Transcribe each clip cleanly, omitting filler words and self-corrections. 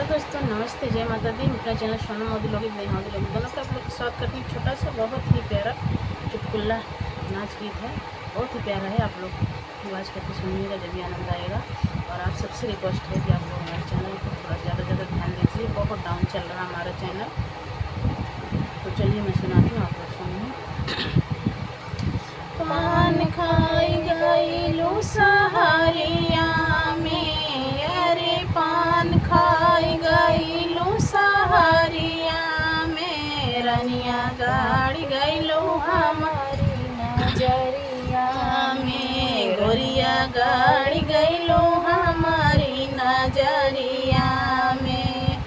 दोस्तों नमस्ते, जय माता दी। अपना चैनल सोनम मोदी लोग दोनों पर आप लोग के साथ करती हूँ। छोटा सा बहुत ही प्यारा चुटकुला नाच गीत है, बहुत ही प्यारा है। आप लोग आवाज़ करके सुनिएगा, जब भी आनंद आएगा। और आप सबसे रिक्वेस्ट है कि आप लोग हमारे चैनल को थोड़ा ज़्यादा ध्यान दीजिए। बहुत डाउन चल रहा है हमारा चैनल। तो चलिए मैं सुनाती हूँ, आप लोग सुनिए। पान खाई गई लो सहारिया में, अरे पान खाई गई लो सहारिया में, रनिया गाड़ी गई लो हमारी नजरिया में, गोरिया गाड़ी गई लो हमारी नजरिया में।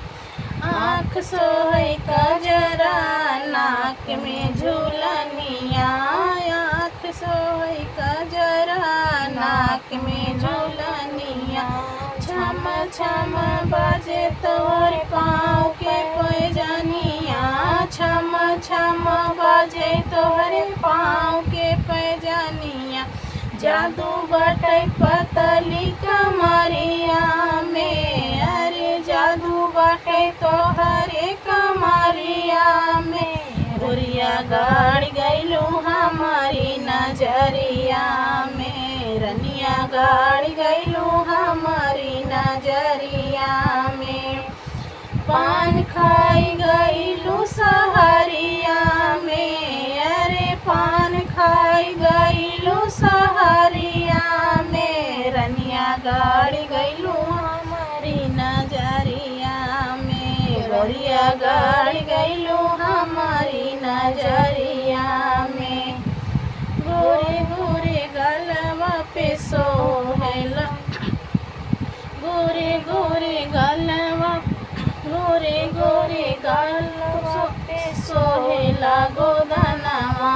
आँख सोहै कजरा नाक में झूलनिया, आँख सोहै कजरा नाक में झूलनिया, छम छम बाजे तोहर पाँव के पैजनिया, छम छम बाजे तोहर पाँव के पैजनिया, जादू बाटे पतली कमरिया में, अरे जादू बाटे तोहरे कमरिया में, गोरिया गाड़ी गईलू हमारी नजरिया में, रनिया गाड़ी गईलू हमारी नजरिया में। पान खाई गईलू सहरिया में, अरे पान खाई गईलू सहरिया में, रनिया गाड़ी गईलू हमारी नजरिया में, गोरिया गाड़ी गईलू हमारी नजरिया में। गोरे गोरे गलवा पे सोहेला, गोरे गोरे गलवा, गोरे गोरे गलवा पे सोहेला गोदनवा,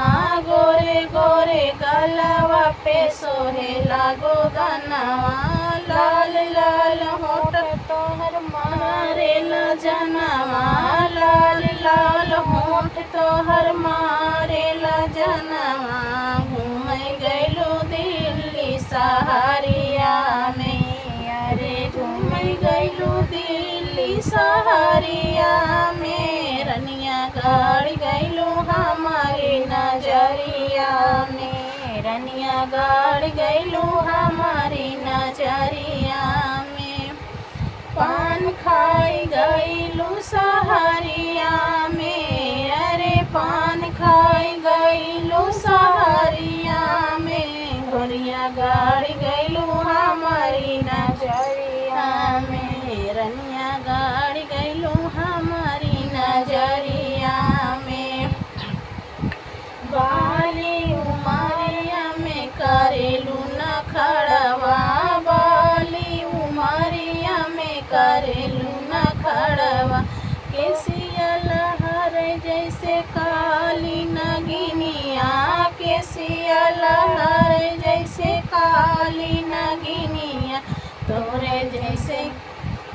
गोरे गोरे गलवा पे सोहेला गोदनवा, लाल लाल होठ तोहर मारेला जनवा, लाल लाल होठ तोहर मारेला जनवा, घूमै गइलो दिल्ली सहरिया में, अरे घूमै गइलो दिल्ली सहरिया में, रनिया गाड़ी गइलो हमारी नजरिया में, रनिया गाड़ी गइलो हमारी नजरिया में। पान खाई गइलो सहरिया में, अरे पान खाई गइलो सहरिया में, गोरिया गाड़ी गइलो हमारी नजरिया में, रनिया गाड़ी गइलो हमारी नजरिया में। बाली उमरिया में करेलू न खड़वा, बाली उमरिया में करेलू न खड़वा, केसिया लहर जैसे काली नगिनिया, केसिया लहर जैसे काली नगिनिया, तोरे जैसे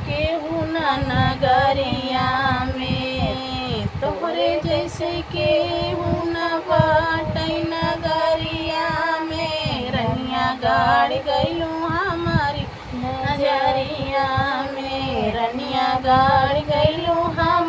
केहू न नगरिया में, तोहरे जैसे केहू न बाटै नगरिया में, रनिया गाड़ी गइलू हमारी नजरिया में, रनिया गाड़ी गइलू हम